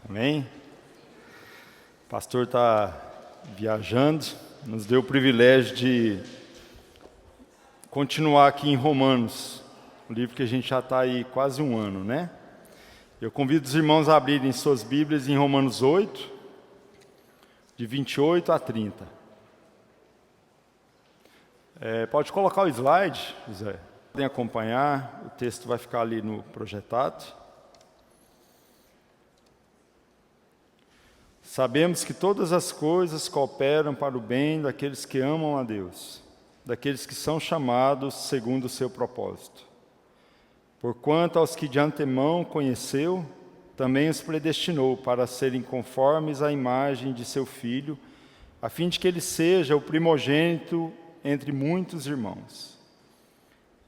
Amém? O pastor está viajando, nos deu o privilégio de continuar aqui em Romanos, o livro que a gente já está aí quase um ano, né? Eu convido os irmãos a abrirem suas Bíblias em Romanos 8, de 28 a 30. Pode colocar o slide, José. Podem acompanhar, o texto vai ficar ali no projetado. Sabemos que todas as coisas cooperam para o bem daqueles que amam a Deus, daqueles que são chamados segundo o seu propósito. Porquanto aos que de antemão conheceu, também os predestinou para serem conformes à imagem de seu Filho, a fim de que ele seja o primogênito entre muitos irmãos.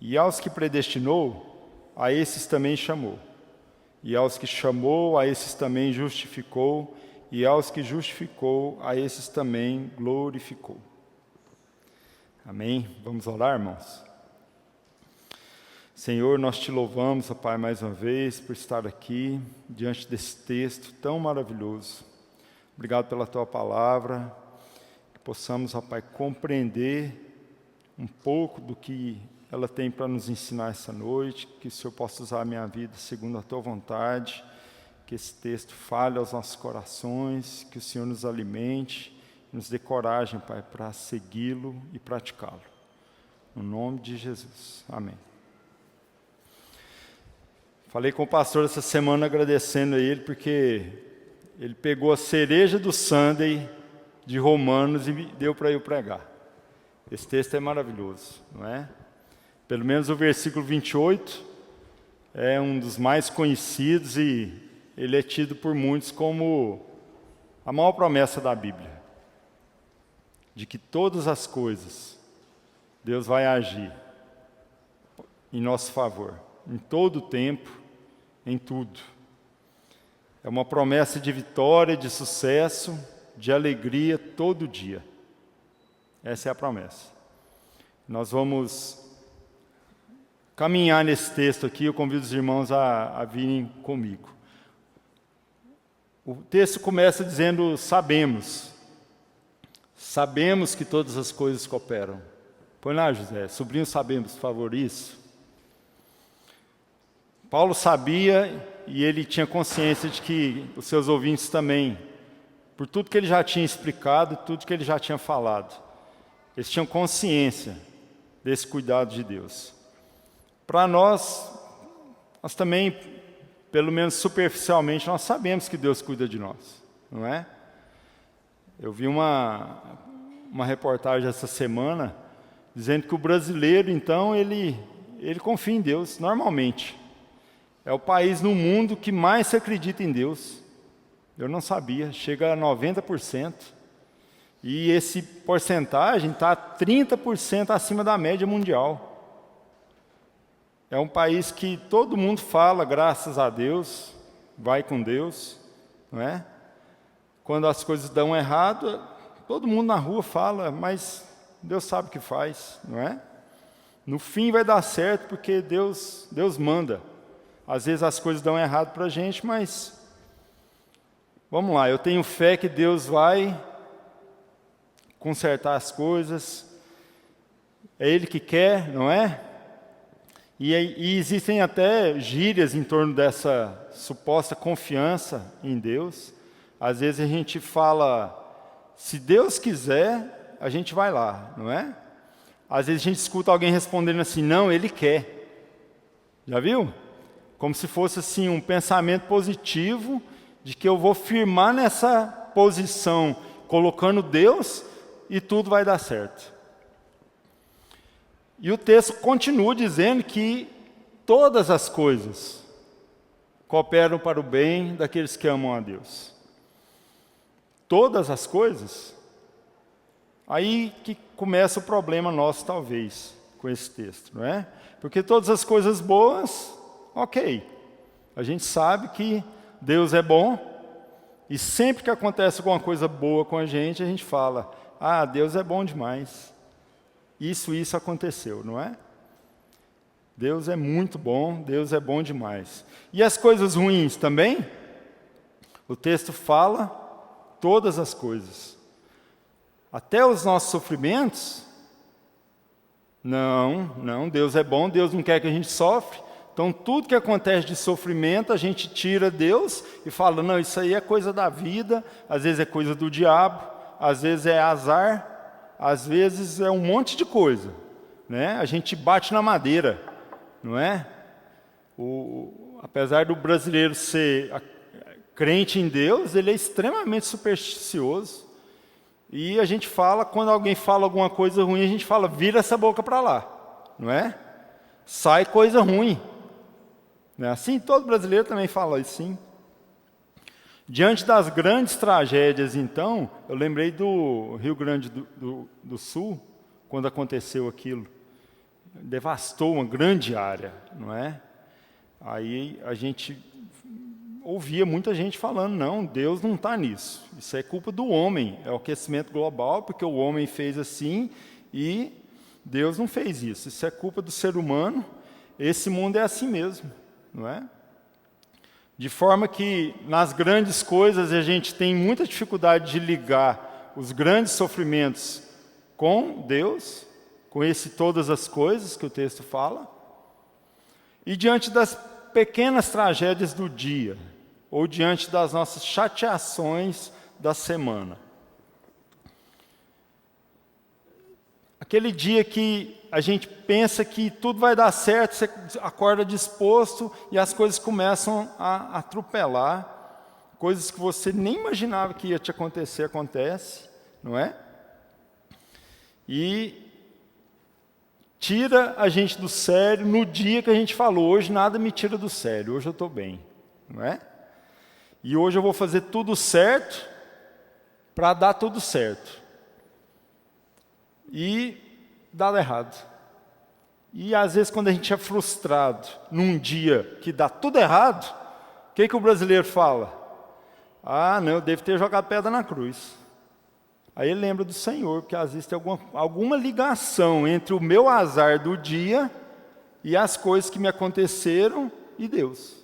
E aos que predestinou, a esses também chamou. E aos que chamou, a esses também justificou. E aos que justificou, a esses também glorificou. Amém? Vamos orar, irmãos? Senhor, nós te louvamos, ó Pai, mais uma vez, por estar aqui, diante desse texto tão maravilhoso. Obrigado pela Tua palavra, que possamos, ó Pai, compreender um pouco do que ela tem para nos ensinar essa noite, que o Senhor possa usar a minha vida segundo a Tua vontade, que esse texto fale aos nossos corações, que o Senhor nos alimente, nos dê coragem, Pai, para segui-lo e praticá-lo. No nome de Jesus. Amém. Falei com o pastor essa semana agradecendo a ele, porque ele pegou a cereja do Sunday de Romanos e deu para eu pregar. Esse texto é maravilhoso, não é? Pelo menos o versículo 28 é um dos mais conhecidos e ele é tido por muitos como a maior promessa da Bíblia, de que todas as coisas Deus vai agir em nosso favor, em todo o tempo, em tudo. É uma promessa de vitória, de sucesso, de alegria todo dia. Essa é a promessa. Nós vamos caminhar nesse texto aqui, eu convido os irmãos a virem comigo. O texto começa dizendo, sabemos que todas as coisas cooperam. Põe lá, José, sobrinho, sabemos, por favor, isso. Paulo sabia e ele tinha consciência de que os seus ouvintes também, por tudo que ele já tinha explicado, tudo que ele já tinha falado, eles tinham consciência desse cuidado de Deus. Para nós também, pelo menos superficialmente, nós sabemos que Deus cuida de nós, não é? Eu vi uma reportagem essa semana dizendo que o brasileiro, então, ele confia em Deus, normalmente. É o país no mundo que mais se acredita em Deus. Eu não sabia, chega a 90%. E esse porcentagem está 30% acima da média mundial. É um país que todo mundo fala, graças a Deus, vai com Deus, não é? Quando as coisas dão errado, todo mundo na rua fala, mas Deus sabe o que faz, não é? No fim vai dar certo, porque Deus manda. Às vezes as coisas dão errado para a gente, mas vamos lá, eu tenho fé que Deus vai consertar as coisas, é Ele que quer, não é? E existem até gírias em torno dessa suposta confiança em Deus. Às vezes a gente fala, se Deus quiser, a gente vai lá, não é? Às vezes a gente escuta alguém respondendo assim, não, Ele quer. Já viu? Como se fosse assim um pensamento positivo de que eu vou firmar nessa posição, colocando Deus e tudo vai dar certo. E o texto continua dizendo que todas as coisas cooperam para o bem daqueles que amam a Deus. Todas as coisas? Aí que começa o problema nosso, talvez, com esse texto, não é? Porque todas as coisas boas, ok. A gente sabe que Deus é bom, e sempre que acontece alguma coisa boa com a gente fala, Deus é bom demais. Isso aconteceu, não é? Deus é muito bom, Deus é bom demais. E as coisas ruins também? O texto fala todas as coisas. Até os nossos sofrimentos. Não, Deus é bom, Deus não quer que a gente sofre. Então, tudo que acontece de sofrimento, a gente tira Deus e fala, não, isso aí é coisa da vida, às vezes é coisa do diabo, às vezes é azar, às vezes é um monte de coisa, né? A gente bate na madeira, não é? Apesar do brasileiro ser crente em Deus, ele é extremamente supersticioso. E a gente fala, quando alguém fala alguma coisa ruim, a gente fala, vira essa boca para lá, não é? Sai coisa ruim. Não é assim? Todo brasileiro também fala assim. Diante das grandes tragédias, então, eu lembrei do Rio Grande do Sul, quando aconteceu aquilo. Devastou uma grande área, não é? Aí a gente ouvia muita gente falando, não, Deus não está nisso. Isso é culpa do homem, é o aquecimento global, porque o homem fez assim e Deus não fez isso. Isso é culpa do ser humano, esse mundo é assim mesmo. Não é? De forma que nas grandes coisas a gente tem muita dificuldade de ligar os grandes sofrimentos com Deus, com todas as coisas que o texto fala, e diante das pequenas tragédias do dia, ou diante das nossas chateações da semana. Aquele dia que a gente pensa que tudo vai dar certo, você acorda disposto e as coisas começam a atropelar, coisas que você nem imaginava que ia te acontecer, acontece, não é? E tira a gente do sério no dia que a gente falou, hoje nada me tira do sério, hoje eu estou bem, não é? E hoje eu vou fazer tudo certo para dar tudo certo. E dá errado. E às vezes quando a gente é frustrado num dia que dá tudo errado, o que o brasileiro fala? Ah, não, eu devo ter jogado pedra na cruz. Aí ele lembra do Senhor, porque às vezes tem alguma ligação entre o meu azar do dia e as coisas que me aconteceram e Deus.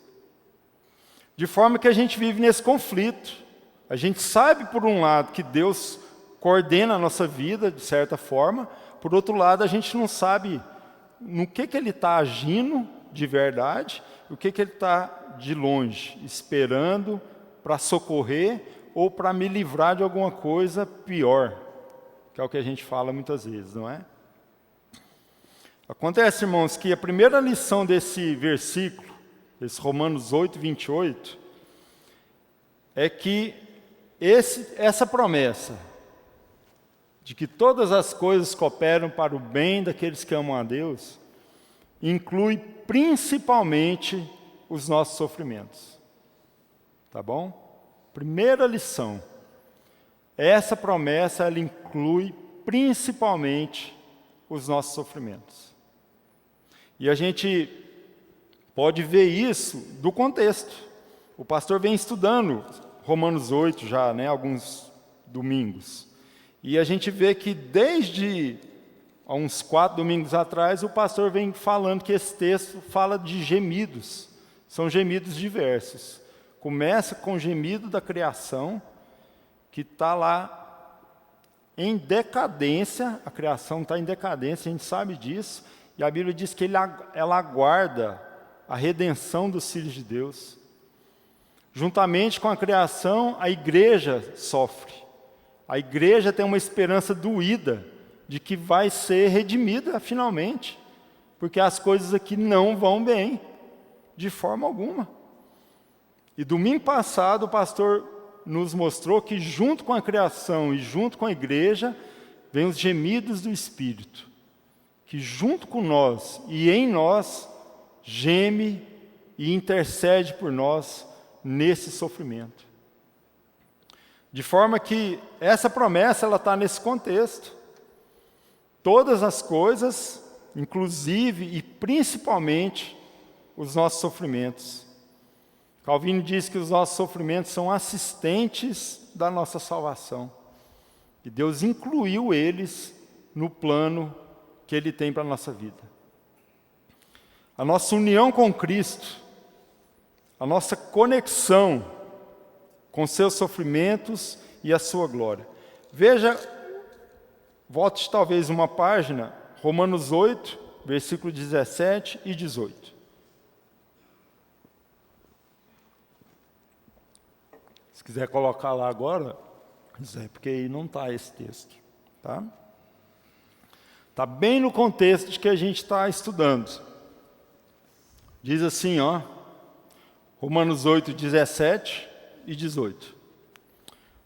De forma que a gente vive nesse conflito. A gente sabe, por um lado, que Deus coordena a nossa vida, de certa forma. Por outro lado, a gente não sabe no que Ele está agindo de verdade, o que Ele está de longe, esperando para socorrer ou para me livrar de alguma coisa pior, que é o que a gente fala muitas vezes, não é? Acontece, irmãos, que a primeira lição desse versículo, esse Romanos 8, 28, é que essa promessa de que todas as coisas cooperam para o bem daqueles que amam a Deus, inclui principalmente os nossos sofrimentos. Tá bom? Primeira lição. Essa promessa, ela inclui principalmente os nossos sofrimentos. E a gente pode ver isso do contexto. O pastor vem estudando Romanos 8 já, né, alguns domingos. E a gente vê que desde há uns 4 domingos atrás, o pastor vem falando que esse texto fala de gemidos. São gemidos diversos. Começa com o gemido da criação, que está lá em decadência, a criação está em decadência, a gente sabe disso, e a Bíblia diz que ela aguarda a redenção dos filhos de Deus. Juntamente com a criação, a igreja sofre. A igreja tem uma esperança doída de que vai ser redimida finalmente, porque as coisas aqui não vão bem, de forma alguma. E domingo passado o pastor nos mostrou que junto com a criação e junto com a igreja, vem os gemidos do Espírito, que junto com nós e em nós, geme e intercede por nós nesse sofrimento. De forma que essa promessa ela está nesse contexto. Todas as coisas, inclusive e principalmente os nossos sofrimentos. Calvino diz que os nossos sofrimentos são assistentes da nossa salvação. E Deus incluiu eles no plano que Ele tem para a nossa vida. A nossa união com Cristo, a nossa conexão com seus sofrimentos e a sua glória. Veja, volte talvez uma página, Romanos 8, versículo 17 e 18. Se quiser colocar lá agora, Zé, porque aí não está esse texto, tá? Está bem no contexto de que a gente está estudando. Diz assim, ó, Romanos 8, 17 e 18.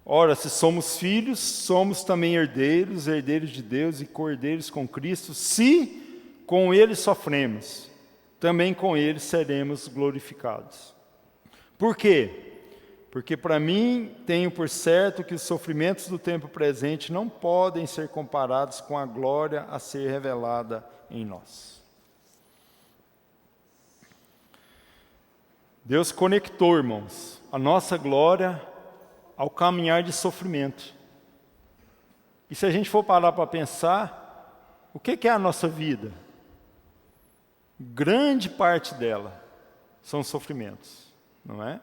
Ora, se somos filhos, somos também herdeiros, herdeiros de Deus e co-herdeiros com Cristo, se com Ele sofremos, também com Ele seremos glorificados. Por quê? Porque para mim tenho por certo que os sofrimentos do tempo presente não podem ser comparados com a glória a ser revelada em nós. Deus conectou, irmãos, a nossa glória ao caminhar de sofrimento. E se a gente for parar para pensar, o que é a nossa vida? Grande parte dela são sofrimentos, não é?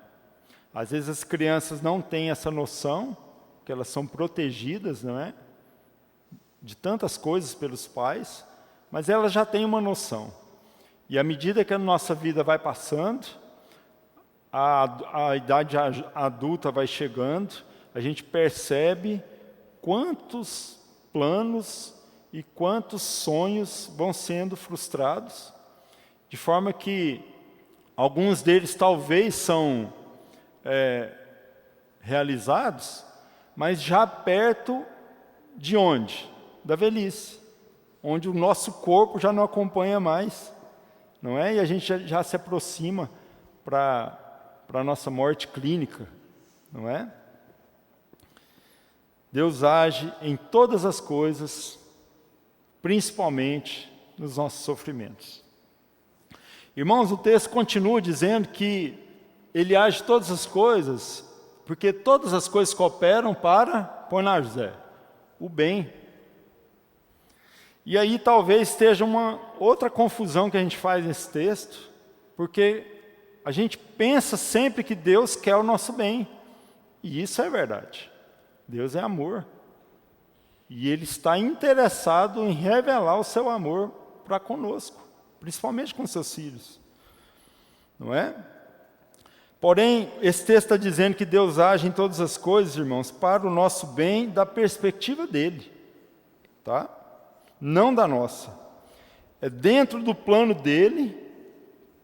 Às vezes as crianças não têm essa noção, que elas são protegidas, não é? De tantas coisas pelos pais, mas elas já têm uma noção. E à medida que a nossa vida vai passando, a idade adulta vai chegando, a gente percebe quantos planos e quantos sonhos vão sendo frustrados, de forma que alguns deles talvez são realizados, mas já perto de onde? Da velhice, onde o nosso corpo já não acompanha mais, não é? E a gente já se aproxima para a nossa morte clínica, não é? Deus age em todas as coisas, principalmente nos nossos sofrimentos. Irmãos, o texto continua dizendo que Ele age em todas as coisas, porque todas as coisas cooperam para, põe lá, José, o bem. E aí talvez esteja uma outra confusão que a gente faz nesse texto, porque a gente pensa sempre que Deus quer o nosso bem, e isso é verdade. Deus é amor, e Ele está interessado em revelar o seu amor para conosco, principalmente com seus filhos, não é? Porém, esse texto está dizendo que Deus age em todas as coisas, irmãos, para o nosso bem, da perspectiva dEle, tá? Não da nossa. É dentro do plano dEle,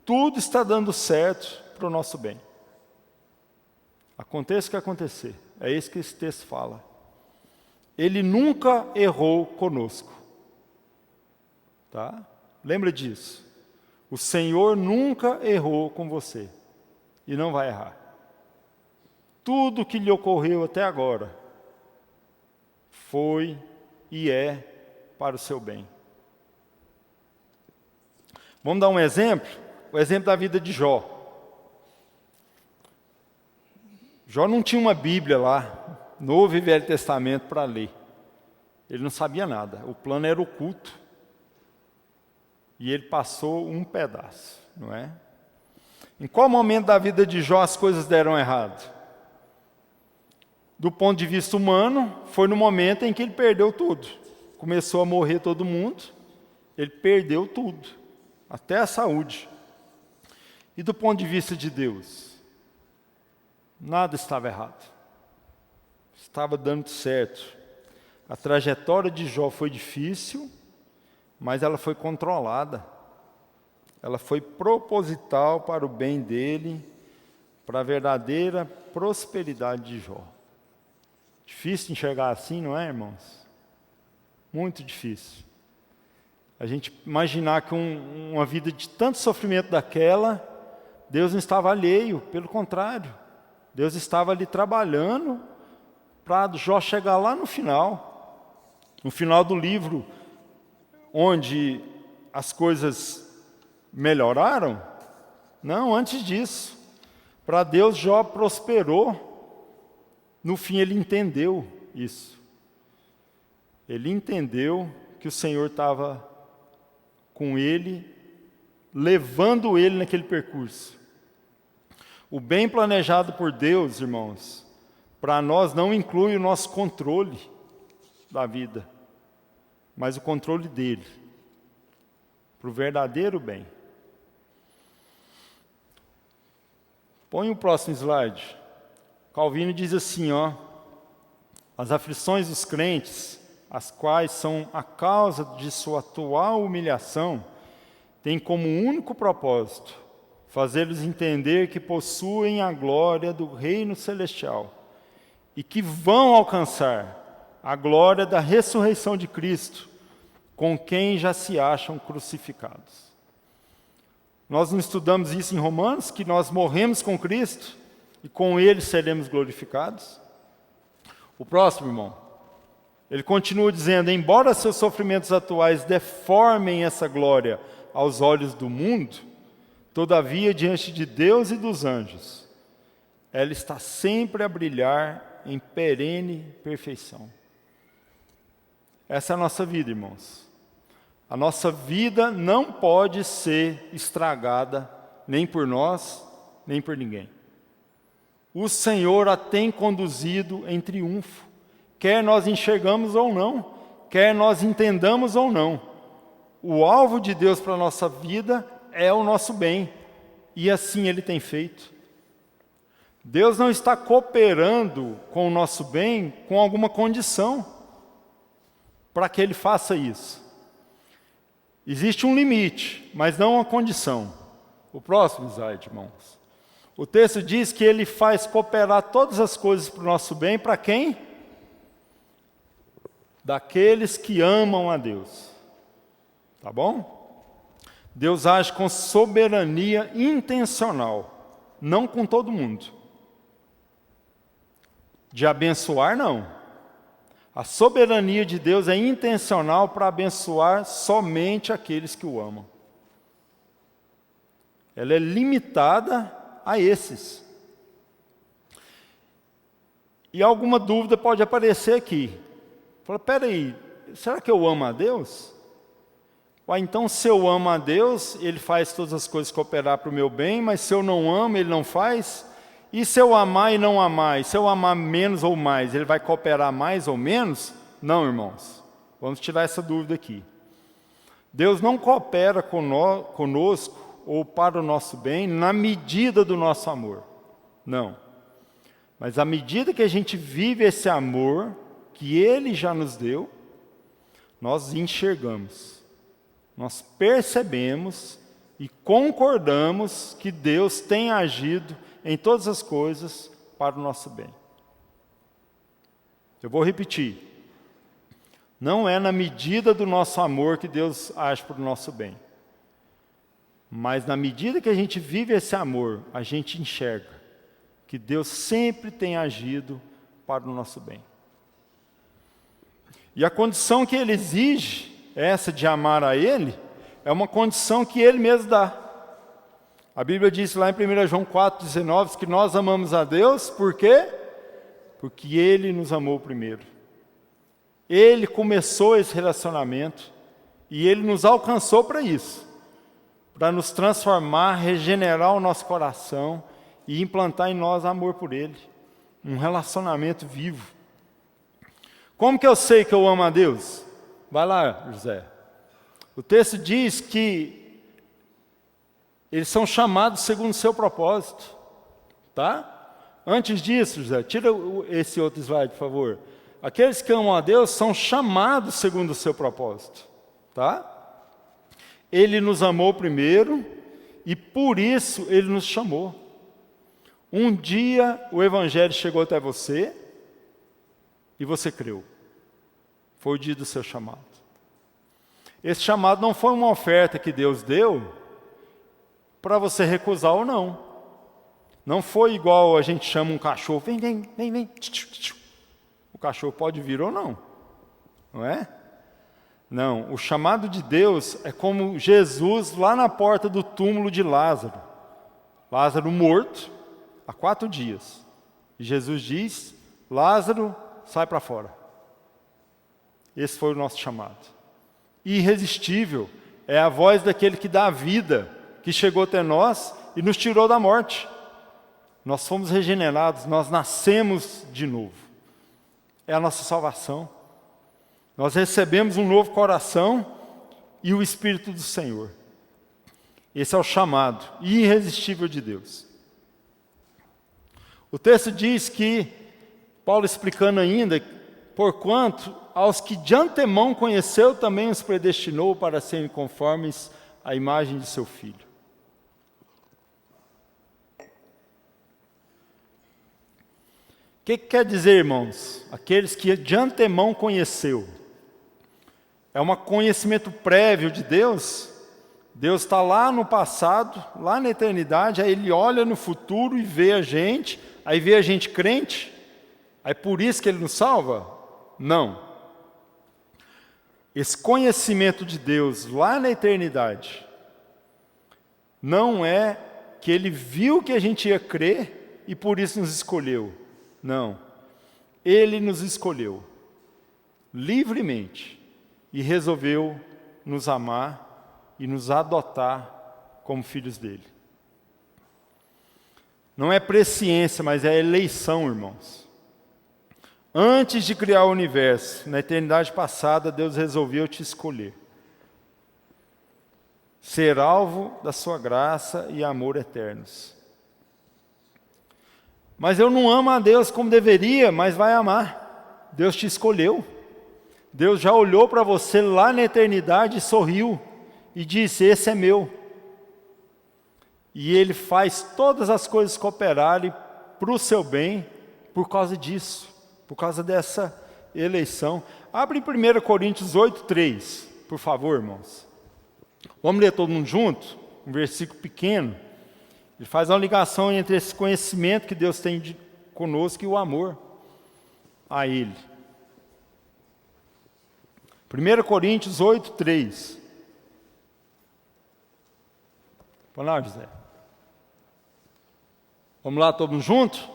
tudo está dando certo para o nosso bem. Aconteça o que acontecer, é isso que esse texto fala. Ele nunca errou conosco, tá? Lembra disso. O Senhor nunca errou com você. E não vai errar. Tudo que lhe ocorreu até agora foi e é para o seu bem. Vamos dar um exemplo? O exemplo da vida de Jó. Jó não tinha uma Bíblia lá, Novo e Velho Testamento, para ler. Ele não sabia nada, o plano era oculto. E ele passou um pedaço, não é? Em qual momento da vida de Jó as coisas deram errado? Do ponto de vista humano, foi no momento em que ele perdeu tudo. Começou a morrer todo mundo, ele perdeu tudo, até a saúde. E do ponto de vista de Deus? Nada estava errado. Estava dando certo. A trajetória de Jó foi difícil, mas ela foi controlada. Ela foi proposital para o bem dele, para a verdadeira prosperidade de Jó. Difícil enxergar assim, não é, irmãos? Muito difícil. A gente imaginar que uma vida de tanto sofrimento daquela, Deus não estava alheio, pelo contrário. Deus estava ali trabalhando para Jó chegar lá no final do livro, onde as coisas melhoraram? Não, antes disso. Para Deus, Jó prosperou. No fim, ele entendeu isso. Ele entendeu que o Senhor estava com ele, levando ele naquele percurso. O bem planejado por Deus, irmãos, para nós não inclui o nosso controle da vida, mas o controle dele, para o verdadeiro bem. Põe o próximo slide. Calvino diz assim, as aflições dos crentes, as quais são a causa de sua atual humilhação, têm como único propósito fazê-los entender que possuem a glória do reino celestial e que vão alcançar a glória da ressurreição de Cristo, com quem já se acham crucificados. Nós não estudamos isso em Romanos, que nós morremos com Cristo e com Ele seremos glorificados? O próximo, irmão, ele continua dizendo, embora seus sofrimentos atuais deformem essa glória aos olhos do mundo, todavia, diante de Deus e dos anjos, ela está sempre a brilhar em perene perfeição. Essa é a nossa vida, irmãos. A nossa vida não pode ser estragada, nem por nós, nem por ninguém. O Senhor a tem conduzido em triunfo, quer nós enxergamos ou não, quer nós entendamos ou não. O alvo de Deus para a nossa vida é o nosso bem, e assim Ele tem feito. Deus não está cooperando com o nosso bem com alguma condição para que Ele faça isso. Existe um limite, mas não uma condição. O próximo slide, irmãos. O texto diz que Ele faz cooperar todas as coisas para o nosso bem, para quem? Daqueles que amam a Deus. Tá bom? Deus age com soberania intencional, não com todo mundo. De abençoar, não. A soberania de Deus é intencional para abençoar somente aqueles que o amam. Ela é limitada a esses. E alguma dúvida pode aparecer aqui. Fala, peraí, será que eu amo a Deus? Então se eu amo a Deus, Ele faz todas as coisas cooperar para o meu bem, mas se eu não amo, Ele não faz? E se eu amar e não amar? E se eu amar menos ou mais, Ele vai cooperar mais ou menos? Não, irmãos. Vamos tirar essa dúvida aqui. Deus não coopera conosco ou para o nosso bem na medida do nosso amor. Não. Mas à medida que a gente vive esse amor que Ele já nos deu, nós enxergamos, nós percebemos e concordamos que Deus tem agido em todas as coisas para o nosso bem. Eu vou repetir. Não é na medida do nosso amor que Deus age para o nosso bem. Mas na medida que a gente vive esse amor, a gente enxerga que Deus sempre tem agido para o nosso bem. E a condição que Ele exige, essa de amar a Ele, é uma condição que Ele mesmo dá. A Bíblia diz lá em 1 João 4,19 que nós amamos a Deus, por quê? Porque Ele nos amou primeiro. Ele começou esse relacionamento e Ele nos alcançou para isso, para nos transformar, regenerar o nosso coração e implantar em nós amor por Ele, um relacionamento vivo. Como que eu sei que eu amo a Deus? Vai lá, José. O texto diz que eles são chamados segundo o seu propósito, tá? Antes disso, José, tira esse outro slide, por favor. Aqueles que amam a Deus são chamados segundo o seu propósito, tá? Ele nos amou primeiro e por isso Ele nos chamou. Um dia o Evangelho chegou até você e você creu. Foi o dia do seu chamado. Esse chamado não foi uma oferta que Deus deu para você recusar ou não. Não foi igual a gente chama um cachorro, vem, vem, vem, vem. O cachorro pode vir ou não, não é? Não, o chamado de Deus é como Jesus lá na porta do túmulo de Lázaro. Lázaro morto há 4 dias. E Jesus diz, Lázaro, sai para fora. Esse foi o nosso chamado. Irresistível é a voz daquele que dá a vida, que chegou até nós e nos tirou da morte. Nós fomos regenerados, nós nascemos de novo. É a nossa salvação. Nós recebemos um novo coração e o Espírito do Senhor. Esse é o chamado irresistível de Deus. O texto diz que, Paulo explicando ainda, porquanto aos que de antemão conheceu, também os predestinou para serem conformes à imagem de seu Filho. O que quer dizer, irmãos? Aqueles que de antemão conheceu. É um conhecimento prévio de Deus. Deus está lá no passado, lá na eternidade, aí Ele olha no futuro e vê a gente, aí vê a gente crente, aí por isso que Ele nos salva? Não. Esse conhecimento de Deus lá na eternidade não é que Ele viu que a gente ia crer e por isso nos escolheu. Não. Ele nos escolheu livremente e resolveu nos amar e nos adotar como filhos dele. Não é presciência, mas é eleição, irmãos. Antes de criar o universo, na eternidade passada, Deus resolveu te escolher. Ser alvo da sua graça e amor eternos. Mas eu não amo a Deus como deveria, mas vai amar. Deus te escolheu. Deus já olhou para você lá na eternidade e sorriu. E disse, esse é meu. E Ele faz todas as coisas cooperarem para o seu bem por causa disso. Por causa dessa eleição. Abre em 1 Coríntios 8:3, por favor, irmãos. Vamos ler todo mundo junto? Um versículo pequeno. Ele faz uma ligação entre esse conhecimento que Deus tem conosco e o amor a Ele. 1 Coríntios 8:3. Vamos lá, José. Vamos lá, todo mundo junto?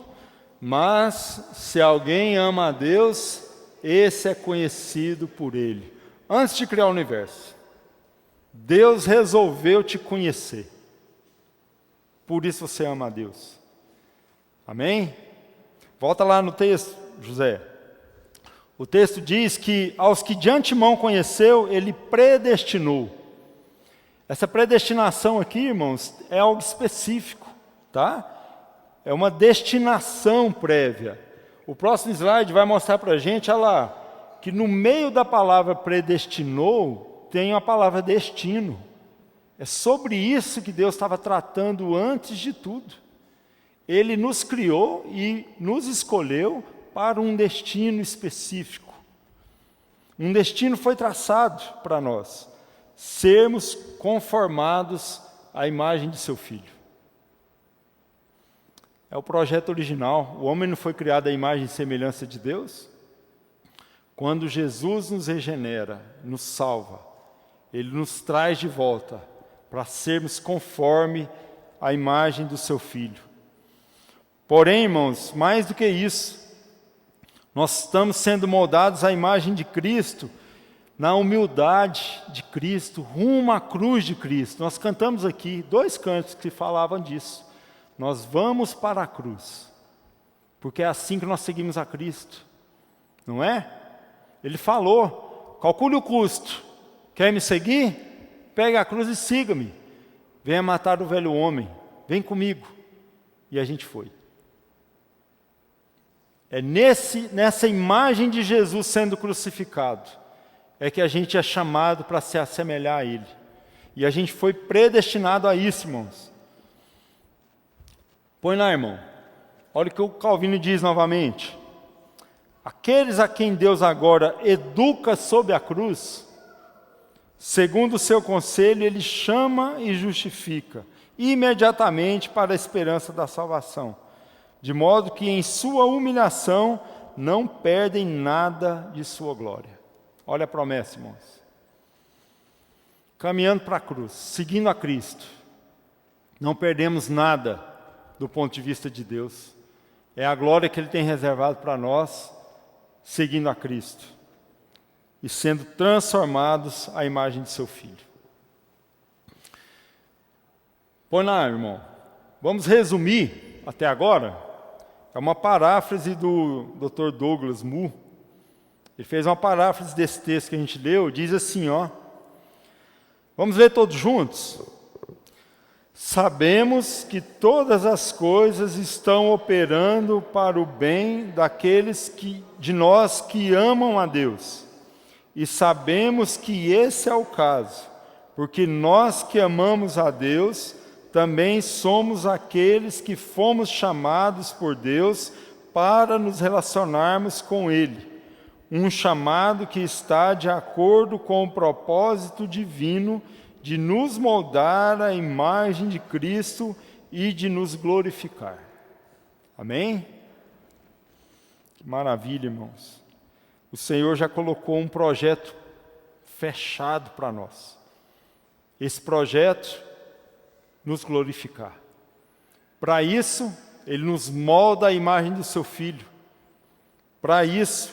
Mas, se alguém ama a Deus, esse é conhecido por Ele. Antes de criar o universo, Deus resolveu te conhecer. Por isso você ama a Deus. Amém? Volta lá no texto, José. O texto diz que aos que de antemão conheceu, Ele predestinou. Essa predestinação aqui, irmãos, é algo específico, tá? É uma destinação prévia. O próximo slide vai mostrar para a gente, olha lá, que no meio da palavra predestinou, tem a palavra destino. É sobre isso que Deus estava tratando antes de tudo. Ele nos criou e nos escolheu para um destino específico. Um destino foi traçado para nós. Sermos conformados à imagem de seu Filho. É o projeto original. O homem não foi criado à imagem e semelhança de Deus? Quando Jesus nos regenera, nos salva, Ele nos traz de volta para sermos conforme a imagem do seu Filho. Porém, irmãos, mais do que isso, nós estamos sendo moldados à imagem de Cristo, na humildade de Cristo, rumo à cruz de Cristo. Nós cantamos aqui 2 cantos que falavam disso. Nós vamos para a cruz, porque é assim que nós seguimos a Cristo, não é? Ele falou, calcule o custo, quer me seguir? Pegue a cruz e siga-me. Venha matar o velho homem, vem comigo. E a gente foi. É nessa imagem de Jesus sendo crucificado, é que a gente é chamado para se assemelhar a Ele. E a gente foi predestinado a isso, irmãos. Põe lá, irmão. Olha o que o Calvino diz novamente. Aqueles a quem Deus agora educa sob a cruz, segundo o seu conselho, Ele chama e justifica imediatamente para a esperança da salvação, de modo que em sua humilhação não perdem nada de sua glória. Olha a promessa, irmãos. Caminhando para a cruz, seguindo a Cristo, não perdemos nada do ponto de vista de Deus. É a glória que Ele tem reservado para nós, seguindo a Cristo e sendo transformados à imagem de seu Filho. Põe lá, irmão. Vamos resumir até agora é uma paráfrase do Dr. Douglas Moo. Ele fez uma paráfrase desse texto que a gente leu, diz assim, ó. Vamos ler todos juntos? Sabemos que todas as coisas estão operando para o bem daqueles de nós que amam a Deus. E sabemos que esse é o caso, porque nós que amamos a Deus, também somos aqueles que fomos chamados por Deus para nos relacionarmos com Ele. Um chamado que está de acordo com o propósito divino de nos moldar à imagem de Cristo e de nos glorificar. Amém? Que maravilha, irmãos. O Senhor já colocou um projeto fechado para nós. Esse projeto, nos glorificar. Para isso, Ele nos molda à imagem do Seu Filho. Para isso,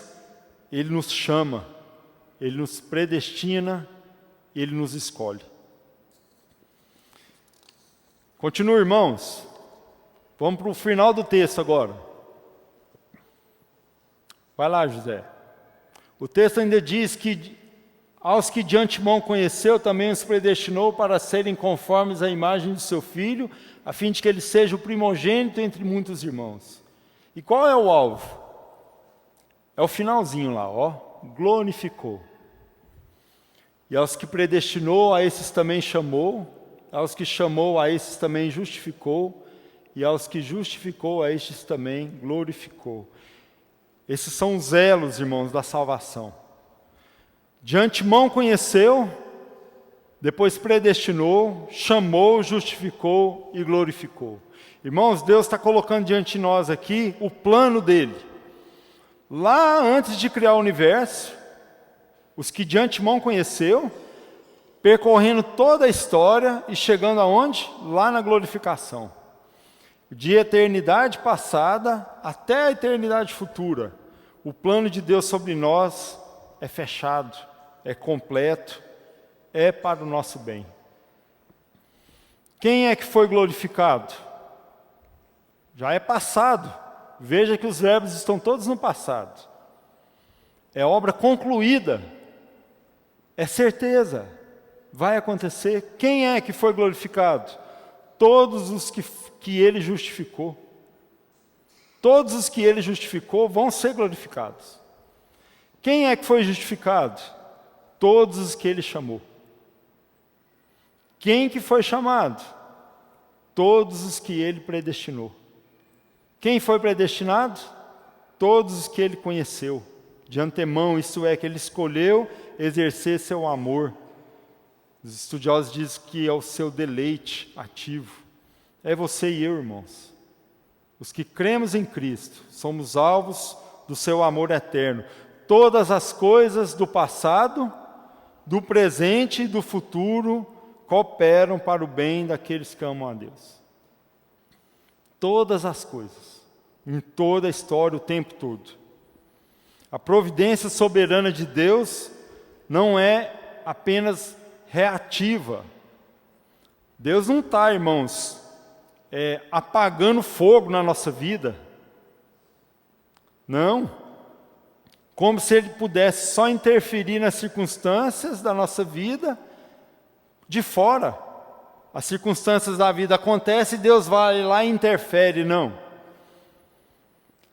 Ele nos chama, Ele nos predestina, Ele nos escolhe. Continua, irmãos. Vamos para o final do texto agora. Vai lá, José. O texto ainda diz que aos que de antemão conheceu, também os predestinou para serem conformes à imagem de seu Filho, a fim de que ele seja o primogênito entre muitos irmãos. E qual é o alvo? É o finalzinho lá, ó. Glorificou. E aos que predestinou, a esses também chamou. Aos que chamou, a esses também justificou, e aos que justificou, a estes também glorificou. Esses são os elos, irmãos, da salvação. De antemão conheceu, depois predestinou, chamou, justificou e glorificou. Irmãos, Deus está colocando diante de nós aqui o plano dele. Lá antes de criar o universo, os que de antemão conheceu, percorrendo toda a história e chegando aonde? Lá na glorificação. De eternidade passada até a eternidade futura, o plano de Deus sobre nós é fechado, é completo, é para o nosso bem. Quem é que foi glorificado? Já é passado. Veja que os verbos estão todos no passado. É obra concluída. É certeza. Vai acontecer. Quem é que foi glorificado? Todos os que ele justificou. Todos os que ele justificou vão ser glorificados. Quem é que foi justificado? Todos os que ele chamou. Quem que foi chamado? Todos os que ele predestinou. Quem foi predestinado? Todos os que ele conheceu. De antemão, isso é, que ele escolheu exercer seu amor. Os estudiosos dizem que é o seu deleite ativo. É você e eu, irmãos. Os que cremos em Cristo, somos alvos do seu amor eterno. Todas as coisas do passado, do presente e do futuro cooperam para o bem daqueles que amam a Deus. Todas as coisas, em toda a história, o tempo todo. A providência soberana de Deus não é apenas reativa. Deus não está, irmãos, apagando fogo na nossa vida. Não. Como se Ele pudesse só interferir nas circunstâncias da nossa vida de fora. As circunstâncias da vida acontecem e Deus vai lá e interfere. Não.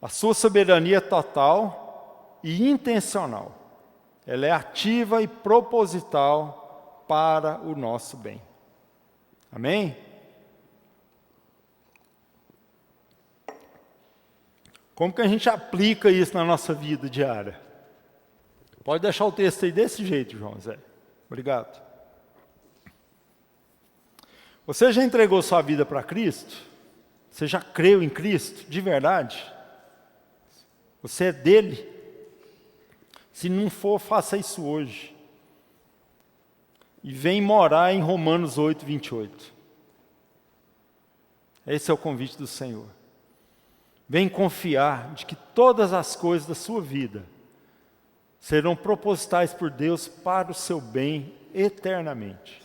A sua soberania é total e intencional. Ela é ativa e proposital para o nosso bem. Amém? Como que a gente aplica isso na nossa vida diária? Pode deixar o texto aí desse jeito, João Zé. Obrigado. Você já entregou sua vida para Cristo? Você já creu em Cristo, de verdade? Você é dele? Se não for, faça isso hoje. E vem morar em Romanos 8, 28. Esse é o convite do Senhor. Vem confiar de que todas as coisas da sua vida serão propositais por Deus para o seu bem eternamente.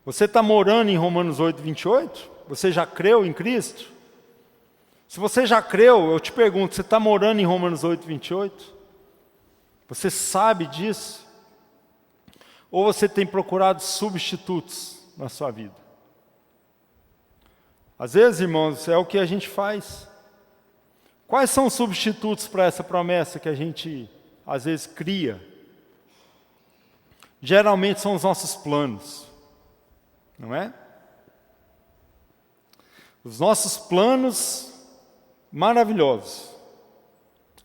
Você está morando em Romanos 8, 28? Você já creu em Cristo? Se você já creu, eu te pergunto, você está morando em Romanos 8, 28? Você sabe disso? Ou você tem procurado substitutos na sua vida? Às vezes, irmãos, é o que a gente faz. Quais são os substitutos para essa promessa que a gente, às vezes, cria? Geralmente são os nossos planos, não é? Os nossos planos maravilhosos.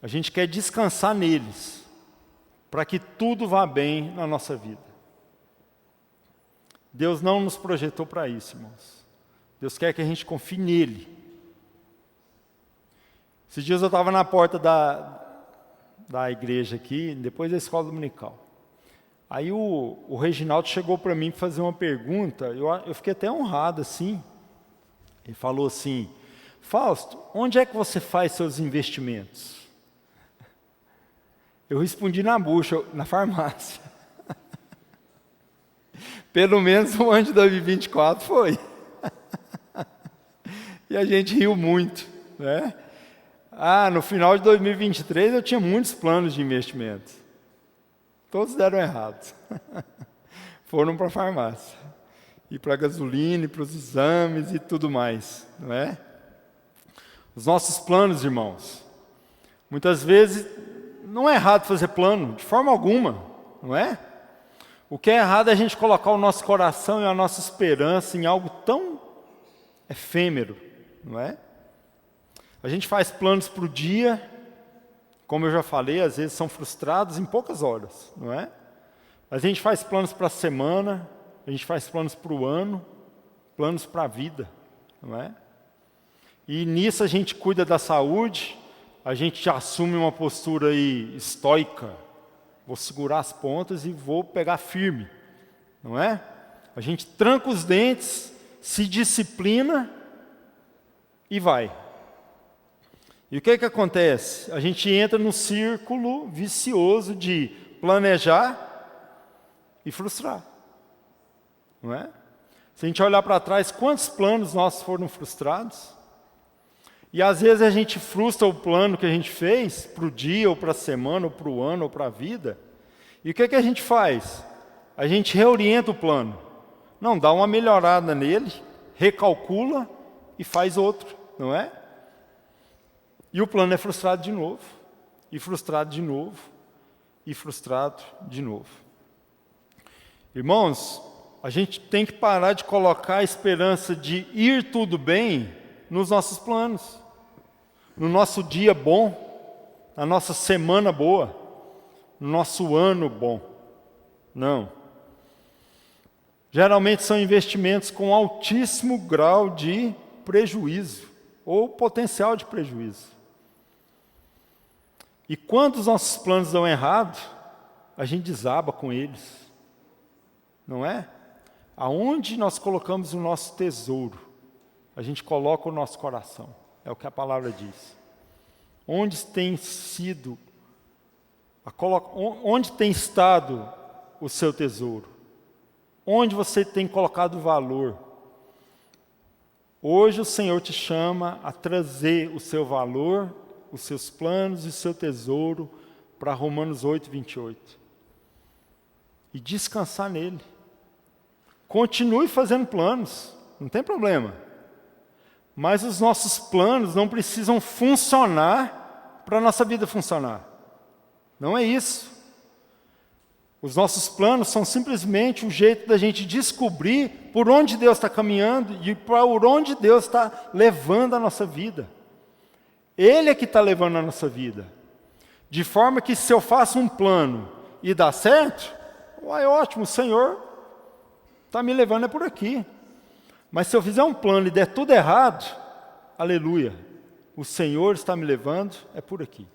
A gente quer descansar neles, para que tudo vá bem na nossa vida. Deus não nos projetou para isso, irmãos. Deus quer que a gente confie nele. Esses dias eu estava na porta da igreja aqui, depois da escola dominical. Aí o Reginaldo chegou para mim para fazer uma pergunta, eu fiquei até honrado assim. Ele falou assim, Fausto, onde é que você faz seus investimentos? Eu respondi na bucha, na farmácia. Pelo menos o ano de 2024 foi. E a gente riu muito, né? No final de 2023 eu tinha muitos planos de investimento. Todos deram errado. Foram para a farmácia. E para a gasolina, e para os exames e tudo mais, não é? Os nossos planos, irmãos. Muitas vezes não é errado fazer plano, de forma alguma, não é? O que é errado é a gente colocar o nosso coração e a nossa esperança em algo tão efêmero, não é? A gente faz planos para o dia, como eu já falei, às vezes são frustrados em poucas horas, não é? Mas a gente faz planos para a semana, a gente faz planos para o ano, planos para a vida, não é? E nisso a gente cuida da saúde, a gente assume uma postura aí estoica, vou segurar as pontas e vou pegar firme, não é? A gente tranca os dentes, se disciplina e vai. E o que é que acontece? A gente entra no círculo vicioso de planejar e frustrar, não é? Se a gente olhar para trás, quantos planos nossos foram frustrados? E às vezes a gente frustra o plano que a gente fez para o dia, ou para a semana, ou para o ano, ou para a vida. E o que é que a gente faz? A gente reorienta o plano. Não, dá uma melhorada nele, recalcula e faz outro, não é? E o plano é frustrado de novo, e frustrado de novo, e frustrado de novo. Irmãos, a gente tem que parar de colocar a esperança de ir tudo bem nos nossos planos, no nosso dia bom, na nossa semana boa, no nosso ano bom. Não. Geralmente são investimentos com altíssimo grau de prejuízo, ou potencial de prejuízo. E quando os nossos planos dão errado, a gente desaba com eles, não é? Aonde nós colocamos o nosso tesouro, a gente coloca o nosso coração, é o que a palavra diz. Onde tem sido, onde tem estado o seu tesouro? Onde você tem colocado valor? Hoje o Senhor te chama a trazer o seu valor, os seus planos e o seu tesouro para Romanos 8, 28. E descansar nele. Continue fazendo planos, não tem problema. Mas os nossos planos não precisam funcionar para a nossa vida funcionar. Não é isso. Os nossos planos são simplesmente um jeito da gente descobrir por onde Deus está caminhando e por onde Deus está levando a nossa vida. Ele é que está levando a nossa vida. De forma que se eu faço um plano e dá certo, é ótimo, o Senhor está me levando é por aqui. Mas se eu fizer um plano e der tudo errado, aleluia, o Senhor está me levando é por aqui.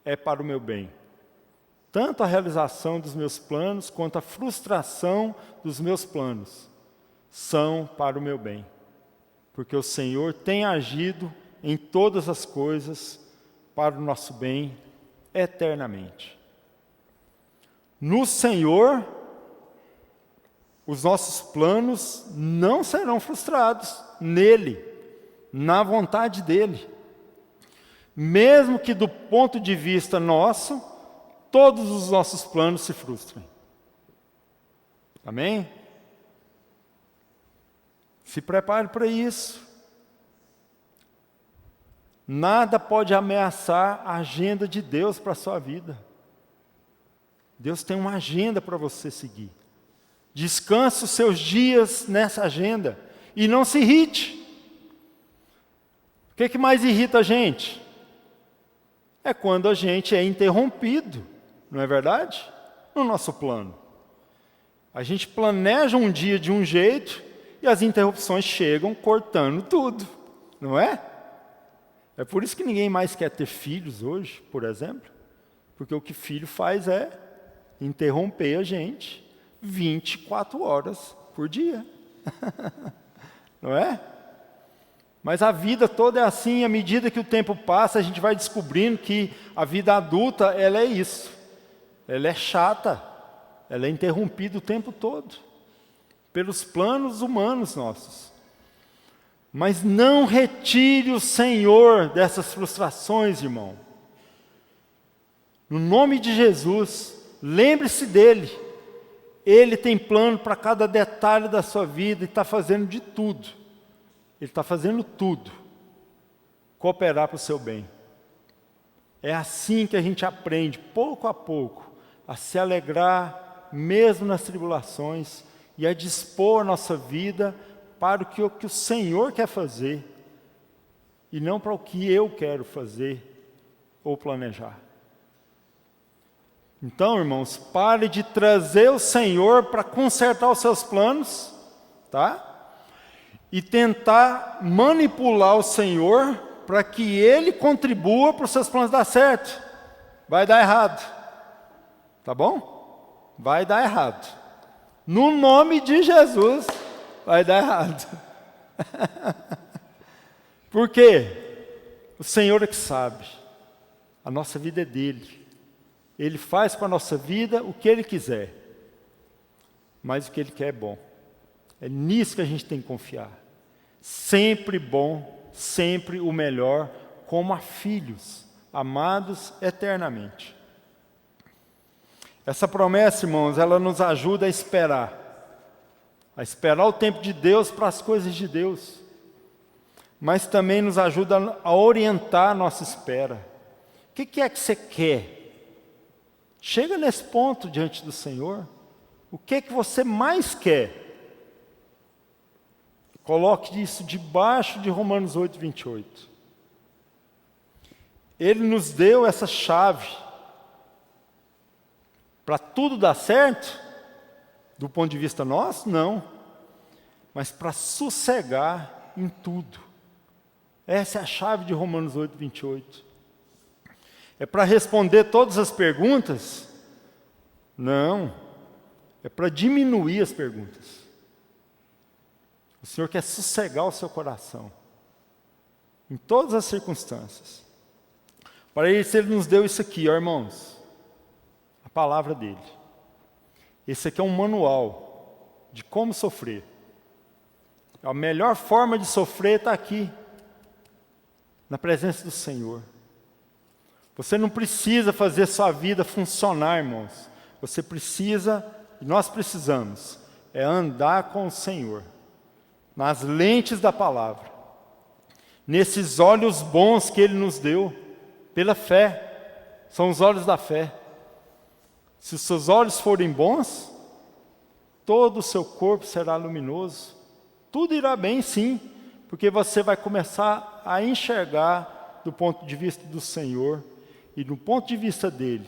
É para o meu bem. Tanto a realização dos meus planos, quanto a frustração dos meus planos, são para o meu bem. Porque o Senhor tem agido em todas as coisas para o nosso bem eternamente. No Senhor os nossos planos não serão frustrados nele, na vontade dele. Mesmo que do ponto de vista nosso, todos os nossos planos se frustrem. Amém? Se prepare para isso. Nada pode ameaçar a agenda de Deus para a sua vida. Deus tem uma agenda para você seguir. Descanse os seus dias nessa agenda e não se irrite. O que mais irrita a gente? É quando a gente é interrompido, não é verdade? No nosso plano. A gente planeja um dia de um jeito e as interrupções chegam cortando tudo, não é? É por isso que ninguém mais quer ter filhos hoje, por exemplo, porque o que filho faz é interromper a gente 24 horas por dia. Não é? Mas a vida toda é assim, à medida que o tempo passa, a gente vai descobrindo que a vida adulta, ela é isso. Ela é chata, ela é interrompida o tempo todo, pelos planos humanos nossos. Mas não retire o Senhor dessas frustrações, irmão. No nome de Jesus, lembre-se dele. Ele tem plano para cada detalhe da sua vida e está fazendo de tudo. Ele está fazendo tudo. Cooperar para o seu bem. É assim que a gente aprende, pouco a pouco, a se alegrar, mesmo nas tribulações, e a dispor a nossa vida para o que o Senhor quer fazer, e não para o que eu quero fazer ou planejar. Então, irmãos, pare de trazer o Senhor para consertar os seus planos, tá? E tentar manipular o Senhor para que Ele contribua para os seus planos dar certo. Vai dar errado. Tá bom? Vai dar errado. No nome de Jesus, vai dar errado. Por quê? O Senhor é que sabe. A nossa vida é dele. Ele faz com a nossa vida o que Ele quiser. Mas o que Ele quer é bom. É nisso que a gente tem que confiar. Sempre bom, sempre o melhor, como a filhos, amados eternamente. Essa promessa, irmãos, ela nos ajuda a esperar o tempo de Deus para as coisas de Deus. Mas também nos ajuda a orientar a nossa espera. O que é que você quer? Chega nesse ponto diante do Senhor. O que é que você mais quer? Coloque isso debaixo de Romanos 8, 28. Ele nos deu essa chave para tudo dar certo, do ponto de vista nosso, não. Mas para sossegar em tudo. Essa é a chave de Romanos 8, 28. É para responder todas as perguntas? Não. É para diminuir as perguntas. O Senhor quer sossegar o seu coração. Em todas as circunstâncias. Para isso Ele nos deu isso aqui, ó, irmãos. A palavra dEle. Esse aqui é um manual de como sofrer. A melhor forma de sofrer está aqui. Na presença do Senhor. Você não precisa fazer sua vida funcionar, irmãos. Você precisa, e nós precisamos, é andar com o Senhor. Nas lentes da palavra. Nesses olhos bons que Ele nos deu, pela fé. São os olhos da fé. Se os seus olhos forem bons, todo o seu corpo será luminoso. Tudo irá bem, sim, porque você vai começar a enxergar do ponto de vista do Senhor e do ponto de vista dEle.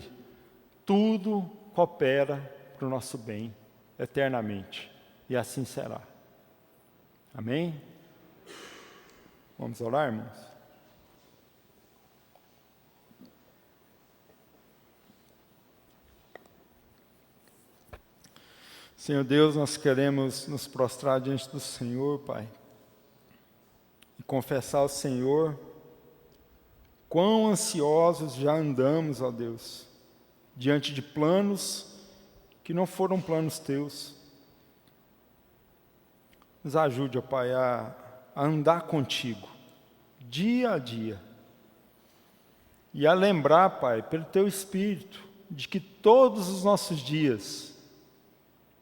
Tudo coopera para o nosso bem eternamente. E assim será. Amém? Vamos orar, irmãos? Senhor Deus, nós queremos nos prostrar diante do Senhor, Pai, e confessar ao Senhor quão ansiosos já andamos, ó Deus, diante de planos que não foram planos teus. Nos ajude, ó Pai, a andar contigo, dia a dia. E a lembrar, Pai, pelo Teu Espírito, de que todos os nossos dias,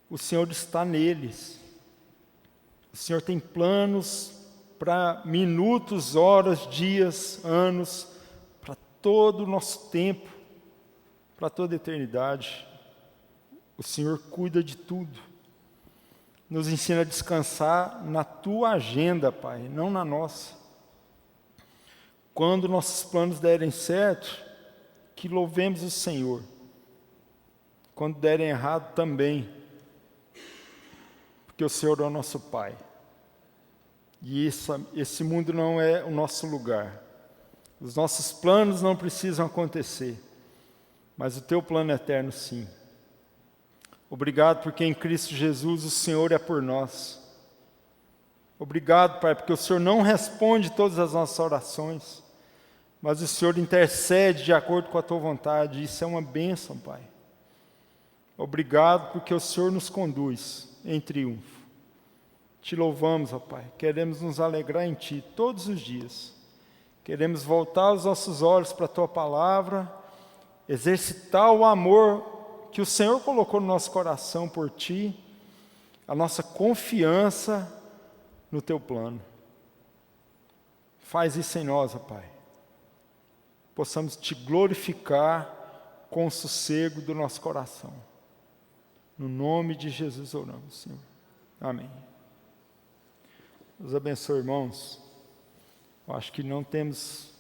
o Senhor está neles. O Senhor tem planos para minutos, horas, dias, anos, para todo o nosso tempo, para toda a eternidade. O Senhor cuida de tudo. Nos ensina a descansar na Tua agenda, Pai, não na nossa. Quando nossos planos derem certo, que louvemos o Senhor. Quando derem errado, também. Porque o Senhor é o nosso Pai. E esse mundo não é o nosso lugar. Os nossos planos não precisam acontecer. Mas o Teu plano eterno, sim. Obrigado porque em Cristo Jesus o Senhor é por nós. Obrigado, Pai, porque o Senhor não responde todas as nossas orações, mas o Senhor intercede de acordo com a Tua vontade. Isso é uma bênção, Pai. Obrigado porque o Senhor nos conduz em triunfo. Te louvamos, ó Pai. Queremos nos alegrar em Ti todos os dias. Queremos voltar os nossos olhos para a Tua palavra, exercitar o amor que o Senhor colocou no nosso coração por Ti, a nossa confiança no Teu plano. Faz isso em nós, ó Pai. Possamos Te glorificar com o sossego do nosso coração. No nome de Jesus oramos, Senhor. Amém. Deus abençoe, irmãos. Eu acho que não temos